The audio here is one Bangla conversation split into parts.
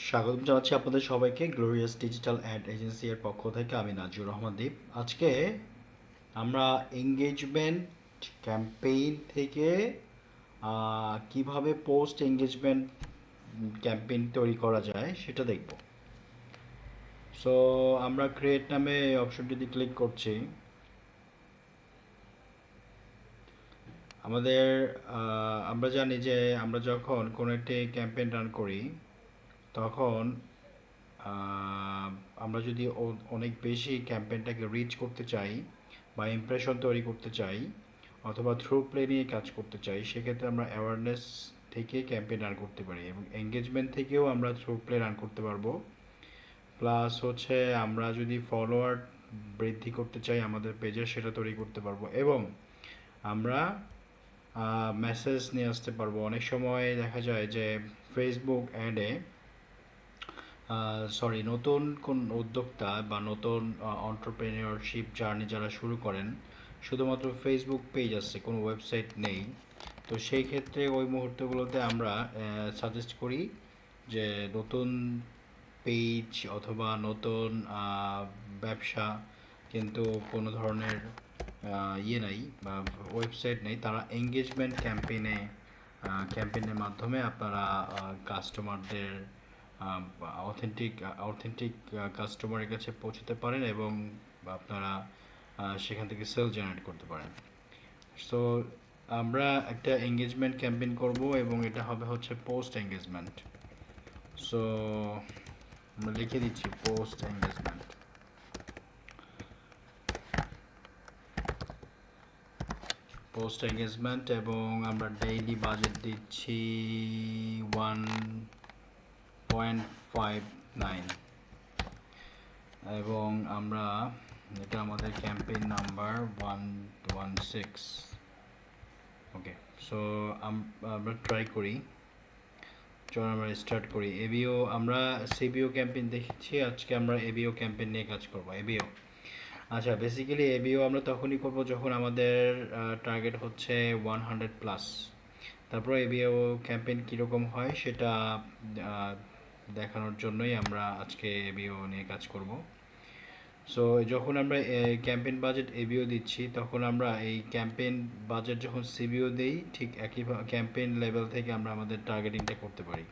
স্বাগতম জানাচ্ছি আপনাদের সবাইকে গ্লোরিয়াস ডিজিটাল অ্যাড এজেন্সি এর পক্ষ থেকে। আমি নাজিউর রহমান দীপ। আজকে আমরা এঙ্গেজমেন্ট ক্যাম্পেইন থেকে কিভাবে পোস্ট এঙ্গেজমেন্ট ক্যাম্পেইন তৈরি করা যায় সেটা দেখব। সো আমরা ক্রিয়েট নামে অপশনটিতে ক্লিক করছি। আমাদের আমরা জানি যে আমরা যখন কোনো একটি ক্যাম্পেইন রান করি তখন আমরা যদি অনেক বেশি ক্যাম্পেইনটাকে রিচ করতে চাই বা ইমপ্রেশন তৈরি করতে চাই অথবা থ্রু প্লে নিয়ে কাজ করতে চাই, সেক্ষেত্রে আমরা অ্যাওয়ারনেস থেকে ক্যাম্পেইন রান করতে পারি এবং এঙ্গেজমেন্ট থেকেও আমরা থ্রু প্লে রান করতে পারবো। প্লাস হচ্ছে আমরা যদি ফলোয়ার বৃদ্ধি করতে চাই আমাদের পেজে, সেটা তৈরি করতে পারবো এবং আমরা মেসেজ নিয়ে আসতে পারবো। অনেক সময় দেখা যায় যে ফেসবুক অ্যাডে নতুন কোন উদ্যোক্তা বা নতুন অন্টারপ্রেনিয়রশিপ জার্নি যারা শুরু করেন, শুধুমাত্র ফেসবুক পেজ আছে, কোনো ওয়েবসাইট নেই। তো সেই ক্ষেত্রে ওই মুহূর্তগুলোতে আমরা সাজেস্ট করি যে নতুন পেজ অথবা নতুন ব্যবসা, কিন্তু কোনো ধরনের নাই বা ওয়েবসাইট নেই, তারা এঙ্গেজমেন্ট ক্যাম্পেইনের মাধ্যমে আপনারা কাস্টমারদের অথেন্টিক অথেন্টিক কাস্টমারের কাছে পৌঁছতে পারেন এবং আপনারা সেখান থেকে সেল জেনারেট করতে পারেন। সো আমরা একটা এঙ্গেজমেন্ট ক্যাম্পেইন করব এবং এটা হবে হচ্ছে পোস্ট এঙ্গেজমেন্ট। সো আমরা লিখে দিচ্ছি পোস্ট এঙ্গেজমেন্ট। পোস্ট এঙ্গেজমেন্ট এবং আমরা ডেইলি বাজেট দিচ্ছি 1.59 এবং আমরা এটা আমাদের ক্যাম্পেইন নাম্বার 116। ওকে, সো আমরা ট্রাই করি। চলো আমরা স্টার্ট করি। এবিও আমরা সিবিও ক্যাম্পেইন দেখেছি, আজকে আমরা এবিও ক্যাম্পেইন নিয়ে কাজ করব। এবিও, আচ্ছা, বেসিক্যালি এবিও আমরা তখনই করব যখন আমাদের টার্গেট হচ্ছে 100+। তারপর এবিও ক্যাম্পেইন কীরকম হয় সেটা দেখানোর জন্যই আমরা আজকে এবিও নিয়ে কাজ করব। সো যখন আমরা ক্যাম্পেইন বাজেট এবিও দিচ্ছি, তখন আমরা এই ক্যাম্পেইন বাজেট যখন সিবিও দিই, ঠিক একইভাবে ক্যাম্পেইন লেভেল থেকে আমরা আমাদের টার্গেটিংটা করতে পারি।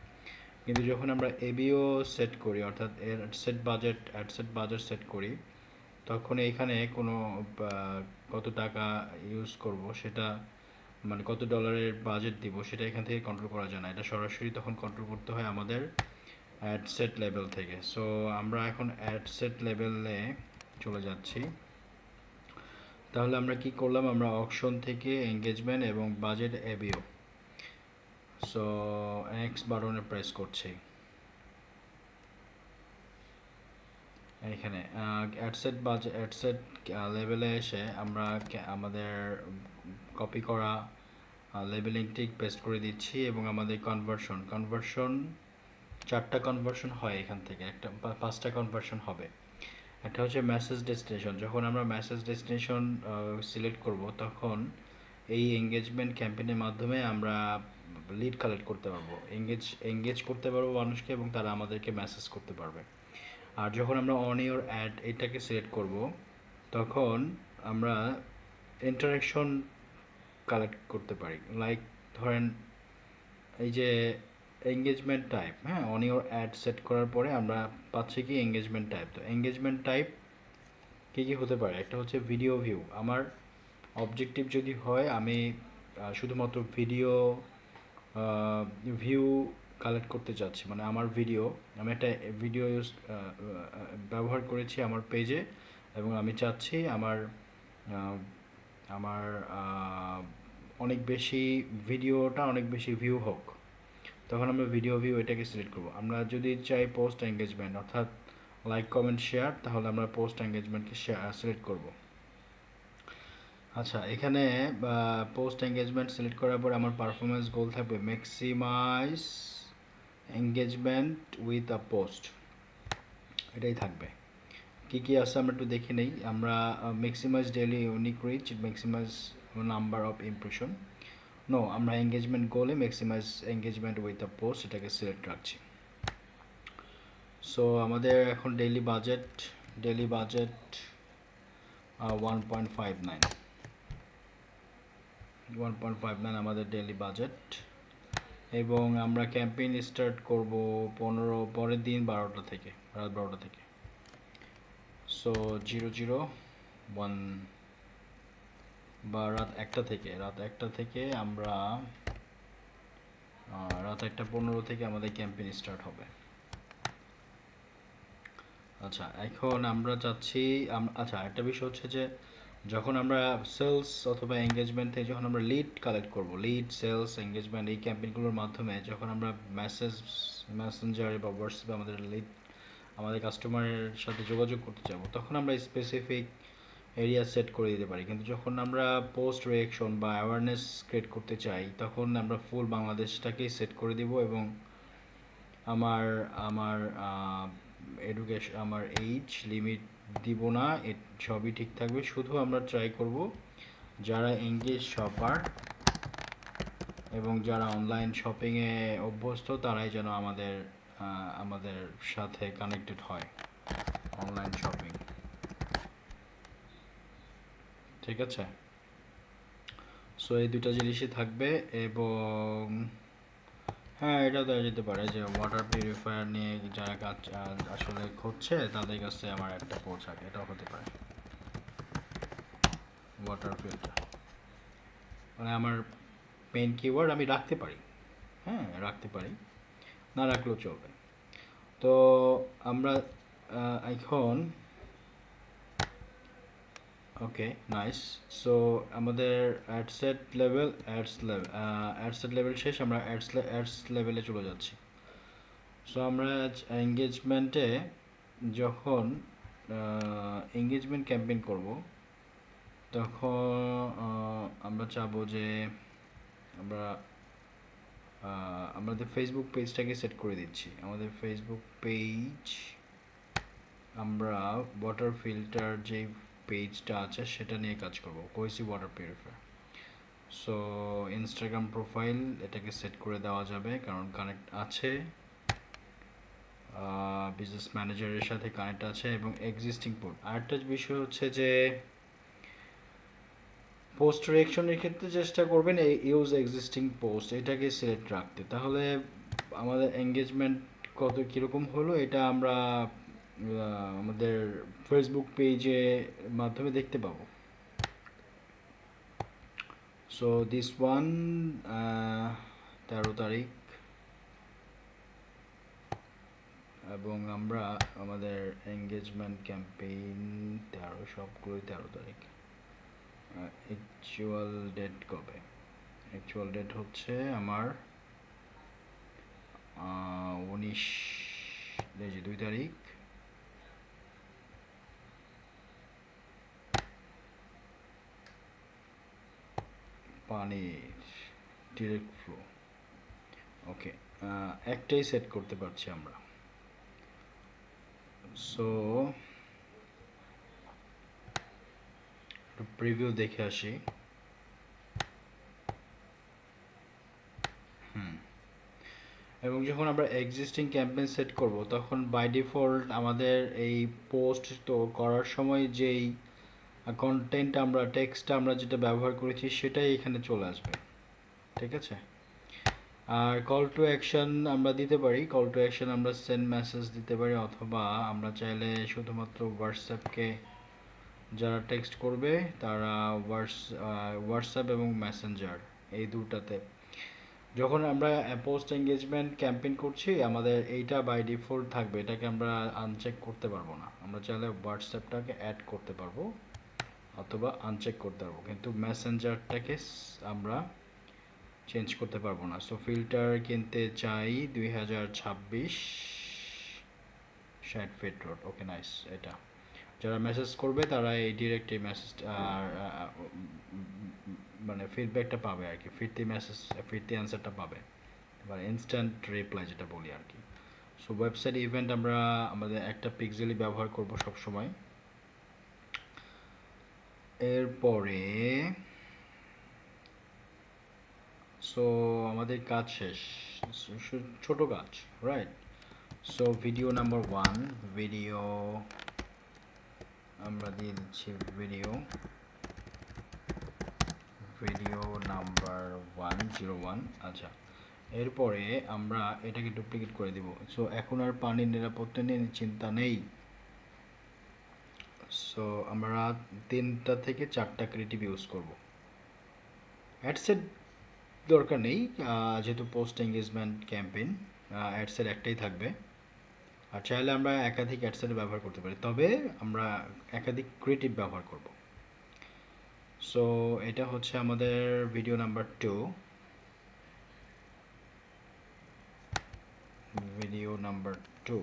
কিন্তু যখন আমরা এবিও সেট করি, অর্থাৎ অ্যাডসেট বাজেট সেট করি, তখন এইখানে কোনো কত টাকা ইউজ করব সেটা, মানে কত ডলারের বাজেট দিব, সেটা এখান থেকে কন্ট্রোল করা যায় না। এটা সরাসরি তখন কন্ট্রোল করতে হয় আমাদের অ্যাডসেট লেভেল থেকে। সো আমরা এখন অ্যাডসেট লেভেলে চলে যাচ্ছি। তাহলে আমরা কি করলাম, আমরা অকশন থেকে এঙ্গেজমেন্ট এবং বাজেট এবিও। সো নেক্সট বাটনে প্রেস করছি। এখানে অ্যাডসেট লেভেলে এসে আমরা আমাদের কপি করা লেবেলিং টিক পেস্ট করে দিচ্ছি এবং আমাদের কনভার্সন 4টা কনভার্সন হয় এখান থেকে, 5টা কনভার্সন হবে। একটা হচ্ছে মেসেজ ডেস্টিনেশন। যখন আমরা মেসেজ ডেস্টিনেশন সিলেক্ট করব, তখন এই এঙ্গেজমেন্ট ক্যাম্পেইনের মাধ্যমে আমরা লিড কালেক্ট করতে পারবো, এঙ্গেজ করতে পারবো মানুষকে এবং তারা আমাদেরকে মেসেজ করতে পারবে। আর যখন আমরা অন ইওর অ্যাড এটাকে সিলেক্ট করব, তখন আমরা ইন্টারাকশন কালেক্ট করতে পারি। লাইক ধরেন এই যে এঙ্গেজমেন্ট টাইপ, হ্যাঁ, অন ইওর অ্যাড সেট করার পরে আমরা পাচ্ছি কি এঙ্গেজমেন্ট টাইপ। তো এঙ্গেজমেন্ট টাইপ কী কী হতে পারে, একটা হচ্ছে ভিডিও ভিউ। আমার অবজেক্টিভ যদি হয় আমি শুধুমাত্র ভিউ কালেক্ট করতে চাচ্ছি, মানে আমার আমি একটা ভিডিও ব্যবহার করেছি আমার পেজে এবং আমি চাচ্ছি আমার আমার ভিডিওটা অনেক বেশি ভিউ হোক, তখন আমরা ভিডিও ভিউ এটাকে সিলেক্ট করব। আমরা যদি চাই পোস্ট এঙ্গেজমেন্ট, অর্থাৎ লাইক কমেন্ট শেয়ার, তাহলে আমরা পোস্ট এঙ্গেজমেন্টকে সিলেক্ট করব। আচ্ছা, এখানে পোস্ট এঙ্গেজমেন্ট সিলেক্ট করার পর আমার পারফরমেন্স গোল থাকবে maximize engagement with a post, এটাই থাকবে। কী কী আছে আমরা একটু দেখে নেই। আমরা maximize daily unique reach, maximize number of impression, আমরা এঙ্গেজমেন্ট গোলে maximize engagement with a post এটাকে সিলেক্ট রাখছি। সো আমাদের এখন ডেইলি বাজেট 1.59 আমাদের ডেইলি বাজেট, এবং আমরা ক্যাম্পেইন স্টার্ট করব পরের দিন রাত 12টা থেকে। সো 001 বা রাত 1টা থেকে আমরা রাত 1:15 থেকে আমাদের ক্যাম্পেইন স্টার্ট হবে। আচ্ছা, এখন আমরা চাচ্ছি আচ্ছা, একটা বিষয় হচ্ছে যে যখন আমরা সেলস অথবা এঙ্গেজমেন্ট থেকে যখন আমরা লিড কালেক্ট করব, লিড, সেলস, এঙ্গেজমেন্ট এই ক্যাম্পেইনগুলোর মাধ্যমে যখন আমরা মেসেঞ্জারে বা হোয়াটসঅ্যাপে আমাদের কাস্টমারের সাথে যোগাযোগ করতে চাবো, তখন আমরা স্পেসিফিক এরিয়া সেট করে দিতে পারি। কিন্তু যখন আমরা পোস্ট রিঅ্যাকশন বা অ্যাওয়ারনেস ক্রিয়েট করতে চাই, তখন আমরা ফুল বাংলাদেশটাকেই সেট করে দিব, এবং আমার আমার এডুকেশন, আমার এইজ লিমিট দিব না, সবই ঠিক থাকবে। শুধু আমরা ট্রাই করব যারা এঙ্গেজ শপার এবং যারা অনলাইন শপিংয়ে অভ্যস্ত তারাই যেন আমাদের সাথে কানেক্টেড হয় অনলাইন শপিং। ঠিক আছে, সো এই দুটো জিনিসই থাকবে। এবং হ্যাঁ, এটা দেওয়া যেতে পারে যে ওয়াটার পিউরিফায়ার নিয়ে যারা কাজ আসলে খুঁজছে তাদের কাছে আমার একটা পৌঁছাক, এটাও হতে পারে। ওয়াটার ফিল্টার মানে আমার মেইন কিওয়ার্ড আমি রাখতে পারি, হ্যাঁ রাখতে পারি, না রাখলেও চলবে। তো আমরা এখন ওকে, নাইস। সো আমাদের অ্যাডসেট লেভেল শেষ, আমরা অ্যাডস লেভেলে চলে যাচ্ছি। সো আমরা এঙ্গেজমেন্টে যখন এঙ্গেজমেন্ট ক্যাম্পেইন করব, তখন আমরা চাবো যে আমরা আমাদের ফেসবুক পেজটাকে সেট করে দিচ্ছি। আমাদের ফেসবুক পেজ আমরা ওয়াটার ফিল্টার যে পেজটা আছে সেটা নিয়ে কাজ করব, cohesive water purifier. So Instagram profile এটাকে সেট করে দেওয়া যাবে, কারণ কানেক্ট আছে, বিজনেস ম্যানেজারের সাথে কানেক্ট আছে, এবং এক্সিস্টিং পোস্ট। আরেকটা বিষয় হচ্ছে যে পোস্ট রিঅ্যাকশনের ক্ষেত্রে চেষ্টা করবেন এই ইউজ এক্সিস্টিং পোস্ট এটাকে সিলেক্ট রাখতে, তাহলে আমাদের এঙ্গেজমেন্ট কীরকম হলো এটা আমরা আমাদের ফেসবুক পেজে মাধ্যমে দেখতে পাবো। সো দিস ওয়ান 13 তারিখ, এবং আমরা আমাদের এঙ্গেজমেন্ট ক্যাম্পেইন সবগুলোই 13 তারিখ। অ্যাকচুয়াল ডেট কবে? অ্যাকচুয়াল ডেট হচ্ছে আমার 2 তারিখ। পানির ডিরেক্ট ফ্লো, ওকে, একটাই সেট করতে পারছি আমরা। সো প্রিভিউ দেখে আসি। এবং যখন আমরা এক্সিস্টিং ক্যাম্পেইন সেট করব, তখন বাই ডিফল্ট আমাদের এই পোস্ট তো করার সময় যেই কন্টেন্ট আমরা টেক্সটটা আমরা যেটা ব্যবহার করেছি সেটাই এখানে চলে আসবে। ঠিক আছে, আর কল টু অ্যাকশন আমরা দিতে পারি। কল টু অ্যাকশন আমরা সেন্ড মেসেজ দিতে পারি, অথবা আমরা চাইলে শুধুমাত্র হোয়াটসঅ্যাপকে যারা টেক্সট করবে তারা হোয়াটসঅ্যাপ এবং মেসেঞ্জার এই দুটাতে, যখন আমরা পোস্ট এঙ্গেজমেন্ট ক্যাম্পেইন করছি আমাদের এইটা বাই ডিফল্ট থাকবে, এটাকে আমরা আনচেক করতে পারবো না। আমরা চাইলে হোয়াটসঅ্যাপটাকে অ্যাড করতে পারবো অথবা আনচেক করতে পারবো, কিন্তু মেসেঞ্জারটাকে আমরা চেঞ্জ করতে পারবো না। সো ফিল্টার কিনতে চাই 2026 60 ফিট রোড, ওকে নাইস। এটা যারা মেসেজ করবে তারা এই ডিরেক্ট এই মেসেজ মানে ফিডব্যাকটা পাবে আর কি, ফিরতি অ্যান্সারটা পাবে, এবার ইনস্ট্যান্ট রিপ্লাই যেটা বলি আর কি। সো ওয়েবসাইট ইভেন্ট আমরা আমাদের একটা পিক্সেলই ব্যবহার করব সব সময়। এরপরে সো আমাদের কাজ শেষ, ছোট কাজ, right? So video number 1 video আমরা দিয়ে দিচ্ছি ভিডিও নাম্বার 101। আচ্ছা, এরপরে আমরা এটাকে ডুপ্লিকেট করে দিব। সো এখন আর পানির নিরাপত্তা নিয়ে চিন্তা নেই। সো আমরা 3টা থেকে 4টা ক্রিয়েটিভ ইউজ করব। অ্যাডসেট দরকার নেই, যেহেতু পোস্ট এঙ্গেজমেন্ট ক্যাম্পেইন, অ্যাডসেট একটাই থাকবে। আর চাইলে আমরা একাধিক অ্যাডসেট ব্যবহার করতে পারি, তবে আমরা একাধিক ক্রিয়েটিভ ব্যবহার করব। সো এটা হচ্ছে আমাদের ভিডিও নাম্বার 2। ভিডিও নাম্বার 2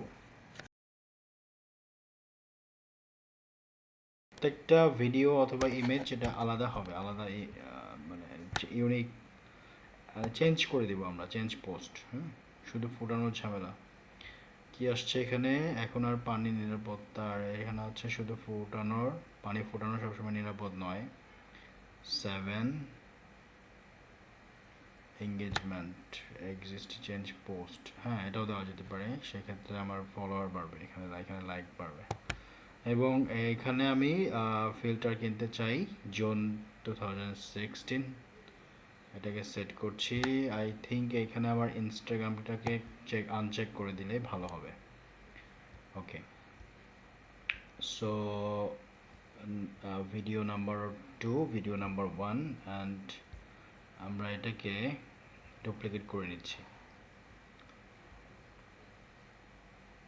প্রত্যেকটা ভিডিও অথবা ইমেজ যেটা আলাদা হবে, আলাদা মানে ইউনিক চেঞ্জ করে দেবো আমরা, চেঞ্জ পোস্ট। শুধু ফুটানোর ঝামেলা কি আসছে এখানে, এখন আর পানি নিরাপত্তা, আর এখানে হচ্ছে শুধু ফুটানোর, পানি ফুটানো সবসময় নিরাপদ নয়। 7 এঙ্গেজমেন্ট এক্সিস্ট চেঞ্জ পোস্ট, হ্যাঁ এটাও দেওয়া যেতে পারে, সেক্ষেত্রে আমার ফলোয়ার বাড়বে, এখানে লাইক বাড়বে। এবং এখানে আমি ফিল্টার কিনতে চাই জুন 2016, এটাকে সেট করছি। আই থিঙ্ক এখানে আমার ইনস্টাগ্রামটাকে আনচেক করে দিলে ভালো হবে। Okay, so video number 2 video number 1 and আমরা এটাকে ডুপ্লিকেট করে নিচ্ছি।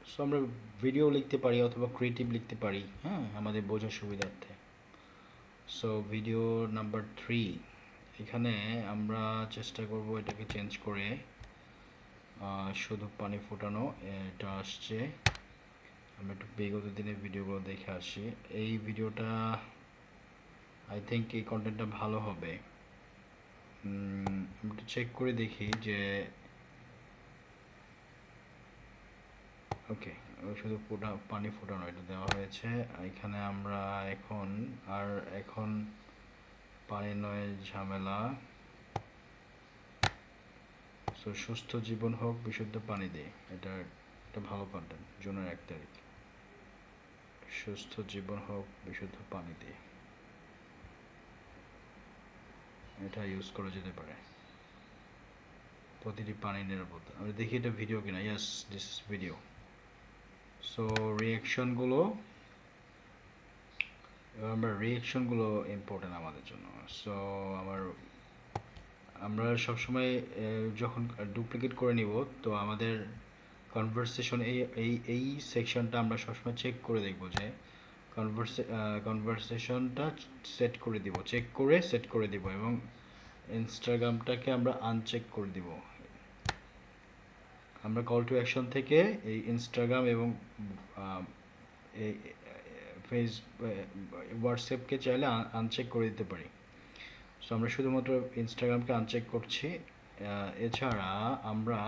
সো আমরা ভিডিও লিখতে পারি অথবা ক্রিয়েটিভ লিখতে পারি, হ্যাঁ আমাদের বোঝার সুবিধার্থে। সো ভিডিও নাম্বার 3, এখানে আমরা চেষ্টা করব এটাকে চেঞ্জ করে শুধু পানি ফোটানো, এটা আসছে। আমরা একটু বিগত দিনের ভিডিওগুলো দেখে আসি। এই ভিডিওটা আই থিঙ্ক এই কন্টেন্টটা ভালো হবে। আমি একটু চেক করে দেখি যে ওকে, শুধু পানি ফোটানো এটা দেওয়া হয়েছে। এখানে আমরা এখন পানি নয় ঝামেলা। সো সুস্থ জীবন হোক বিশুদ্ধ পানি দিয়ে, এটা একটা ভালো কন্টেন্ট। জুনের 1 তারিখ, সুস্থ জীবন হোক বিশুদ্ধ পানি দিয়ে, এটা ইউজ করা যেতে পারে। প্রতিটি পানি নিরাপত্তা, আমি দেখি এটা ভিডিও কিনা। Yes, this is video. So রিয়াকশনগুলো ইম্পর্টেন্ট আমাদের জন্য। সো আমরা সবসময় যখন ডুপ্লিকেট করে নিব, তো আমাদের কনভারসেশন এই সেকশনটা আমরা সবসময় চেক করে দেখব যে কনভারসেশনটা সেট করে দিব, চেক করে সেট করে দিব, এবং ইনস্টাগ্রামটাকে আমরা আনচেক করে দিব। আমরা কল টু অ্যাকশন থেকে এই ইনস্টাগ্রাম এবং এই হোয়াটসঅ্যাপকে চাইলে আনচেক করে দিতে পারি। সো আমরা শুধুমাত্র ইনস্টাগ্রামকে আনচেক করছি। এছাড়া আমরা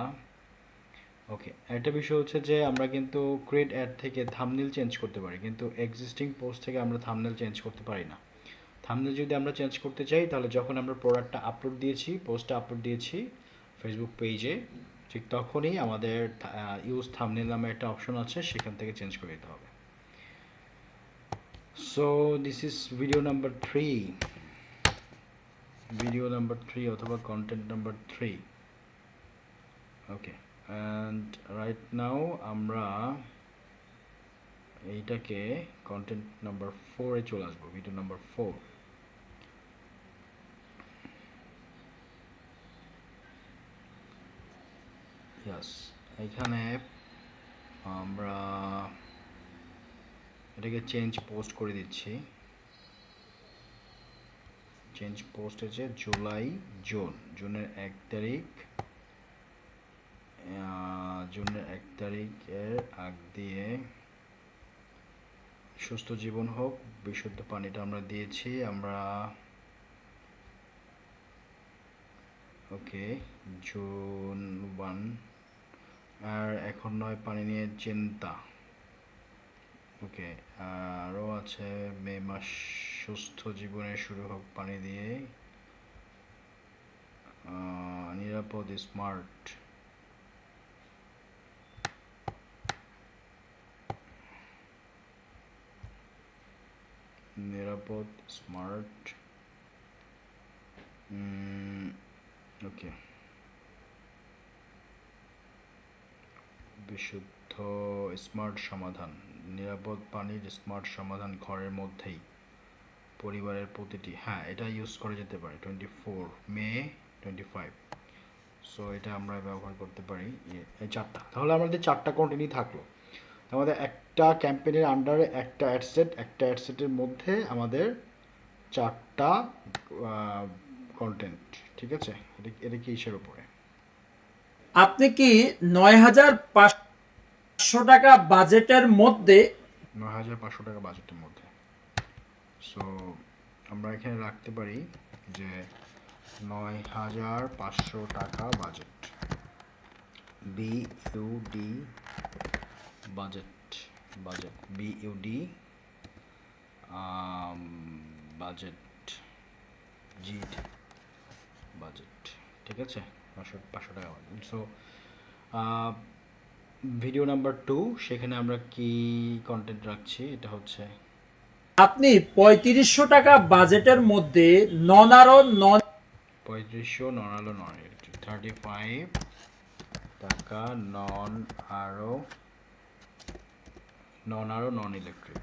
ওকে, একটা বিষয় হচ্ছে যে আমরা কিন্তু ক্রিয়েট অ্যাড থেকে থাম্বনেল চেঞ্জ করতে পারি, কিন্তু এক্সিস্টিং পোস্ট থেকে আমরা থাম্বনেল চেঞ্জ করতে পারি না। থাম্বনেল যদি আমরা চেঞ্জ করতে চাই, তাহলে যখন আমরা প্রোডাক্টটা আপলোড দিয়েছি, পোস্টটা আপলোড দিয়েছি ফেসবুক পেজে, ঠিক তখনই আমাদের ইউজ থাম্বনেল নামে একটা অপশন আছে, সেখান থেকে চেঞ্জ করে দিতে হবে। So this is video number 3 অথবা content number 3। Okay, and right now আমরা এইটাকে কন্টেন্ট নাম্বার 4-এ চলে আসবো। ভিডিও নাম্বার 4, ইয়াস। এখানে আমরা এটাকে চেঞ্জ পোস্ট করে দিচ্ছি। চেঞ্জ পোস্ট হচ্ছে জুনের 1 তারিখ। জুনের 1 তারিখের আগ দিয়ে সুস্থ জীবন হোক বিশুদ্ধ পানিটা আমরা দিয়েছি। আমরা ওকে, জুন 1, আর এখন নয় পানি নিয়ে চিন্তা। ওকে, আরও আছে মে মাস, সুস্থ জীবনের শুরু হোক পানি দিয়ে, নিরাপদ স্মার্ট। নিরাপদ স্মার্ট ওকে বিশুদ্ধ স্মার্ট সমাধান, নিরাপদ পানির স্মার্ট সমাধান ঘরের মধ্যেই পরিবারের প্রতিটি, হ্যাঁ এটা ইউজ করা যেতে পারে 24 মে 2025। সো এটা আমরা ব্যবহার করতে পারি এই চারটা। তাহলে আমাদের চারটা কন্টেন্টই থাকলো। আমাদের একটা ক্যাম্পেইনের আন্ডারে একটা অ্যাডসেট, একটা অ্যাডসেটের মধ্যে আমাদের চারটা কন্টেন্ট, ঠিক আছে? এটা কি ইসের উপরে? আপনি কি 9,500 টাকা বাজেটের মধ্যে 9,500 টাকা বাজেটের মধ্যে। সো আমরা এখানে রাখতে পারি যে 9,500 টাকা বাজেট, বিইউডি বাজেট, বিইউডি বাজেট, জিড বাজেট, ঠিক আছে? 500 টাকা বাজেট। সো ভিডিও নাম্বার 2, সেখানে আমরা কি কন্টেন্ট রাখছি? এটা হচ্ছে আপনি 3500 টাকা বাজেটের মধ্যে নন আরো নন 3500 নন আলো নন ইলেকট্রিক, 35 টাকা নন আরো নন ইলেকট্রিক,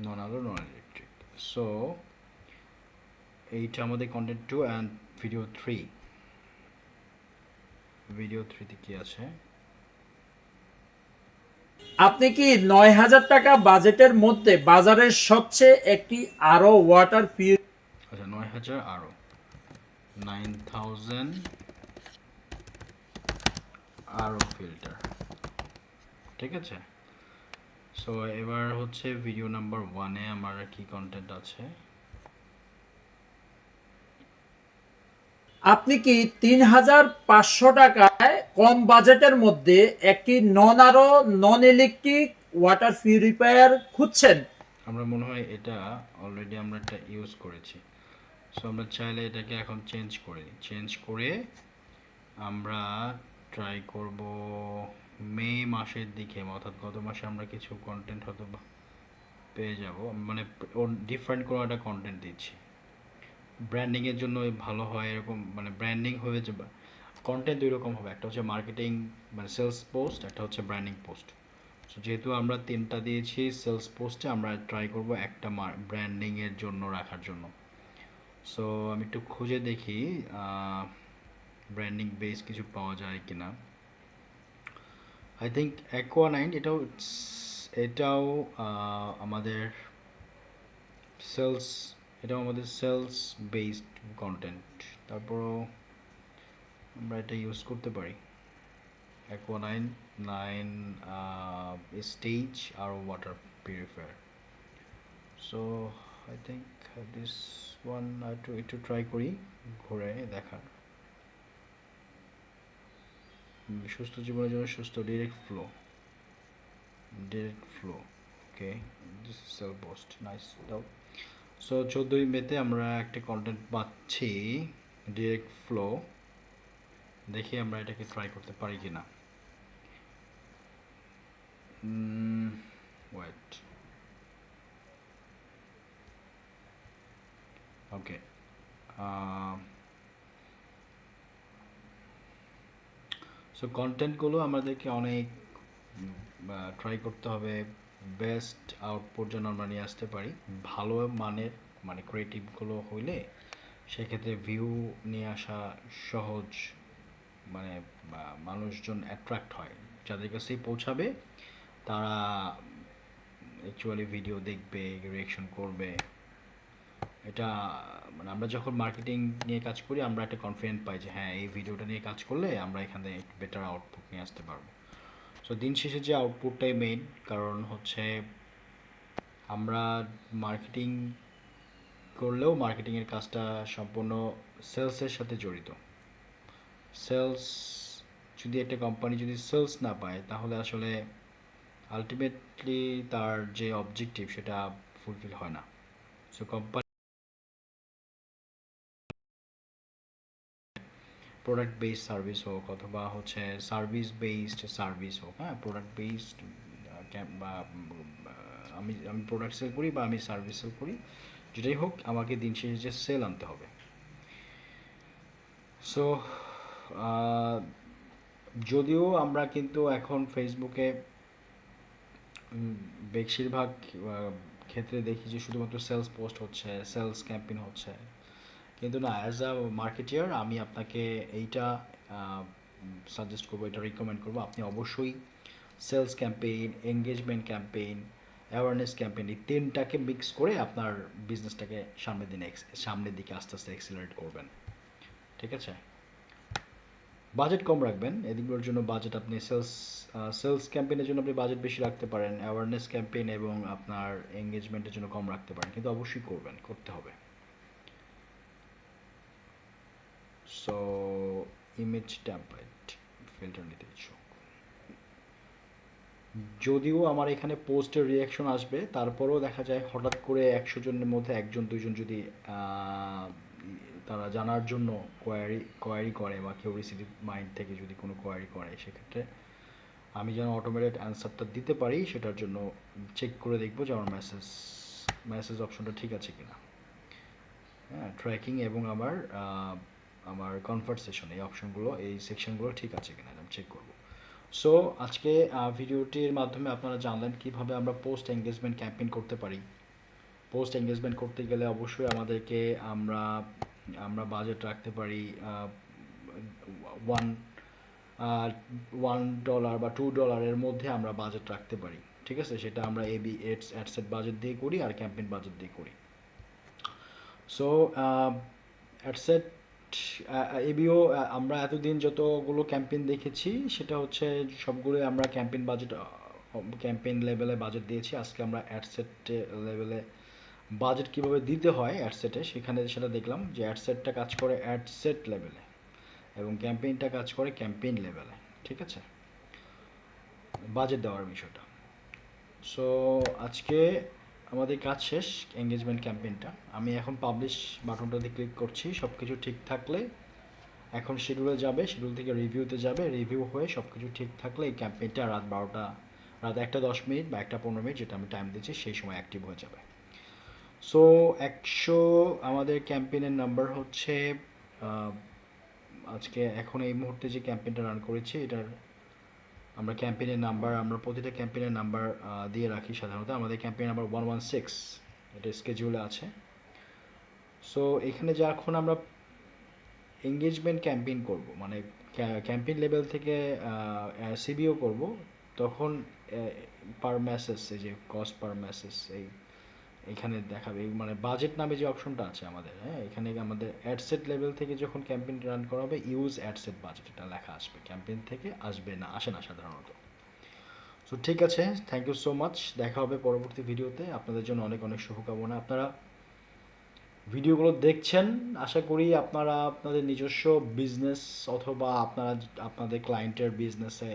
নন আলো নন ইলেকট্রিক। সো এইটা আমাদের কন্টেন্ট 2 অ্যান্ড ভিডিও 3। ভিডিও 3তে কি আছে? আপনি কি 9,000 টাকা বাজেটের মধ্যে বাজারের সবচেয়ে একটি আরো ওয়াটার আচ্ছা 9,000 আরো 9,000 আরো ফিল্টার, ঠিক আছে? সো এবার হচ্ছে ভিডিও নাম্বার 1-এ আমার কি কন্টেন্ট আছে? আপনি কি 3,500 টাকায় কম বাজেটের মধ্যে একটি নন আরো নন ইলেকট্রিক ওয়াটার পিউরিফায়ার খুঁজছেন? আমরা মনে হয় এটা অলরেডি আমরা একটা ইউজ করেছি। সো আমরা চাইলে এটাকে এখন চেঞ্জ করে আমরা ট্রাই করব মে মাসের দিকে, অর্থাৎ গত মাসে আমরা কিছু কন্টেন্ট হয়তো পেয়ে যাব, মানে ডিফারেন্ট কোনো একটা কন্টেন্ট দিচ্ছি। ব্র্যান্ডিংয়ের জন্য ভালো হয় এরকম, মানে ব্র্যান্ডিং হয়ে যাবে। কন্টেন্ট দুই রকম হবে, একটা হচ্ছে মার্কেটিং মানে সেলস পোস্ট, একটা হচ্ছে ব্র্যান্ডিং পোস্ট। সো যেহেতু আমরা 3টা দিয়েছি সেলস পোস্টে, আমরা ট্রাই করব একটা ব্র্যান্ডিংয়ের জন্য রাখার জন্য। সো আমি একটু খুঁজে দেখি ব্র্যান্ডিং বেস কিছু পাওয়া যায় কিনা। আই থিঙ্ক অ্যাকোয়া9 এটাও আমাদের সেলস, এটাও আমাদের সেলস বেসড কন্টেন্ট। তারপরও আমরা এটা ইউজ করতে পারি, অ্যাকোয়া9 স্টেজ আর water purifier. So I think this one একটু ট্রাই করি ঘুরে দেখার। সুস্থ জীবনের জন্য সুস্থ direct flow, okay this cell post nice দাও। সো 14ই মেতে আমরা একটা কন্টেন্ট পাচ্ছি ডিরেক্ট ফ্লো, দেখি আমরা এটাকে ট্রাই করতে পারি কিনা। ওয়েট, ওকে সো কন্টেন্টগুলো আমাদেরকে অনেক ট্রাই করতে হবে, বেস্ট আউটপুট যেন আমরা নিয়ে আসতে পারি। ভালো মানের মানে ক্রিয়েটিভগুলো হইলে সেক্ষেত্রে ভিউ নিয়ে আসা সহজ, মানে মানুষজন অ্যাট্রাক্ট হয়, যাদের কাছেই পৌঁছাবে তারা অ্যাকচুয়ালি ভিডিও দেখবে, রিয়াকশন করবে। এটা মানে আমরা যখন মার্কেটিং নিয়ে কাজ করি আমরা একটা কনফিডেন্ট পাই যে হ্যাঁ এই ভিডিওটা নিয়ে কাজ করলে আমরা এখানে বেটার আউটপুট নিয়ে আসতে পারবো। সো দিন শেষে যে আউটপুটটাই মেইন, কারণ হচ্ছে আমরা মার্কেটিং করলেও মার্কেটিংয়ের কাজটা সম্পূর্ণ সেলসের সাথে জড়িত। সেলস যদি একটা কোম্পানি যদি সেলস না পায় তাহলে আসলে আলটিমেটলি তার যে অবজেক্টিভ সেটা ফুলফিল হয় না। So company product based service হোক অথবা হচ্ছে সার্ভিস বেসড সার্ভিস হোক, হ্যাঁ, প্রোডাক্ট বেসড বা আমি আমি প্রোডাক্ট সেল করি বা আমি সার্ভিস সেল করি, যেটাই হোক আমাকে দিন শেষে যে সেল আনতে হবে। সো যদিও আমরা কিন্তু এখন ফেসবুকে বেশিরভাগ ক্ষেত্রে দেখি যে শুধুমাত্র সেলস পোস্ট হচ্ছে, সেলস ক্যাম্পেইন হচ্ছে, কিন্তু না, অ্যাজ আ মার্কেটিয়ার আমি আপনাকে এইটা সাজেস্ট করবো, এটা রিকমেন্ড করবো, আপনি অবশ্যই sales campaign, engagement campaign, awareness campaign, এই তিনটাকে মিক্স করে আপনার বিজনেসটাকে সামনের দিকে আস্তে আস্তে অ্যাক্সিলারেট করবেন। ঠিক আছে, বাজেট কম রাখবেন এদিকগুলোর জন্য। বাজেট আপনি সেলস ক্যাম্পেইনের জন্য আপনি বাজেট বেশি রাখতে পারেন, অ্যাওয়ারনেস ক্যাম্পেইন এবং আপনার এঙ্গেজমেন্টের জন্য কম রাখতে পারেন, কিন্তু অবশ্যই করতে হবে। সো ইমেজ টেমপ্লেট ফিল্টার নিতে ইচ্ছুক, যদিও আমার এখানে পোস্টের রিয়াকশন আসবে, তারপরেও দেখা যায় হঠাৎ করে 100 জনের মধ্যে 1-2 জন যদি তারা জানার জন্য কোয়ারি করে বা কিউরিসিটি মাইন্ড থেকে যদি কোনো কোয়ারি করে, সেক্ষেত্রে আমি যেন অটোমেটেড অ্যান্সারটা দিতে পারি, সেটার জন্য চেক করে দেখবো যে আমার মেসেজ অপশনটা ঠিক আছে কিনা, হ্যাঁ, ট্র্যাকিং এবং আমার কনভারসেশন, এই অপশনগুলো, এই সেকশনগুলো ঠিক আছে কিনা আমি চেক করব। সো আজকে ভিডিওটির মাধ্যমে আপনারা জানলেন কিভাবে আমরা পোস্ট এঙ্গেজমেন্ট ক্যাম্পেইন করতে পারি। পোস্ট এঙ্গেজমেন্ট করতে গেলে অবশ্যই আমাদেরকে আমরা বাজেট রাখতে পারি $1 বা $2 মধ্যে আমরা বাজেট রাখতে পারি। ঠিক আছে, সেটা আমরা এবি অ্যাডসেট বাজেট দিয়ে করি আর ক্যাম্পেইন বাজেট দিয়ে করি। সো অ্যাডসেট এবিও আমরা এতদিন যতগুলো ক্যাম্পেইন দেখেছি সেটা হচ্ছে সবগুলো আমরা ক্যাম্পেইন লেভেলে বাজেট দিয়েছি। আজকে আমরা অ্যাডসেট লেভেলে বাজেট কীভাবে দিতে হয় অ্যাডসেটে, সেটা দেখলাম যে অ্যাডসেটটা কাজ করে অ্যাডসেট লেভেলে এবং ক্যাম্পেইনটা কাজ করে ক্যাম্পেইন লেভেলে। ঠিক আছে, বাজেট দেওয়ার বিষয়টা। সো আজকে আমাদের কাজ শেষ, এঙ্গেজমেন্ট ক্যাম্পেইনটা। আমি এখন পাবলিশ বাটনটাতে ক্লিক করছি, সব কিছু ঠিক থাকলে এখন শিডিউলে যাবে, শিডিউল থেকে রিভিউতে যাবে, রিভিউ হয়ে সব কিছু ঠিক থাকলে এই ক্যাম্পেইনটা রাত 1:10 বা 1:15, যেটা আমি টাইম দিচ্ছি, সেই সময় অ্যাক্টিভ হয়ে যাবে। সো 100 আমাদের ক্যাম্পেইনের নাম্বার হচ্ছে আজকে এখন এই মুহূর্তে যে ক্যাম্পেইনটা রান করেছি এটার আমরা প্রতিটা ক্যাম্পেইনের নাম্বার দিয়ে রাখি সাধারণত। আমাদের ক্যাম্পেইন নাম্বার 116, এটা স্কেডিউলে আছে। সো এখানে যখন আমরা এঙ্গেজমেন্ট ক্যাম্পেইন করব, মানে ক্যাম্পেইন লেভেল থেকে সিবিও করব, তখন পার মেসেজ, এই যে কস্ট পার মেসেজ, এইখানে দেখাবে, মানে বাজেট নামে যে অপশনটা আছে আমাদের, হ্যাঁ, এখানে আমাদের অ্যাডসেট লেভেল থেকে যখন ক্যাম্পেইন রান করা হবে, ইউজ অ্যাডসেট বাজেট এটা লেখা আসবে, ক্যাম্পেইন থেকে আসে না সাধারণত। সো ঠিক আছে, থ্যাংক ইউ সো মাচ, দেখা হবে পরবর্তী ভিডিওতে। আপনাদের জন্য অনেক অনেক শুভকামনা। আপনারা ভিডিওগুলো দেখছেন, আশা করি আপনারা আপনাদের নিজস্ব বিজনেস অথবা আপনাদের ক্লায়েন্টের বিজনেসে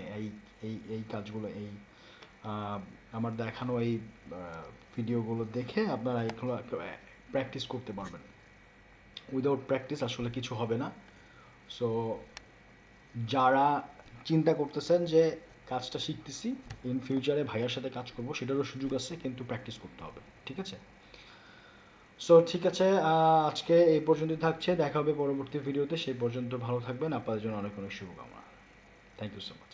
এই কাজগুলো, আমার দেখানো এই ভিডিওগুলো দেখে আপনারা এগুলো প্র্যাকটিস করতে পারবেন। উইদাউট প্র্যাকটিস আসলে কিছু হবে না। সো যারা চিন্তা করতেছেন যে কাজটা শিখতেছি, ইন ফিউচারে ভাইয়ার সাথে কাজ করব, সেটারও সুযোগ আছে, কিন্তু প্র্যাকটিস করতে হবে। ঠিক আছে, সো ঠিক আছে, আজকে এই পর্যন্তই থাকছে, দেখা হবে পরবর্তী ভিডিওতে। সেই পর্যন্ত ভালো থাকবেন, আপনাদের জন্য অনেক অনেক শুভকামনা। Thank you so much.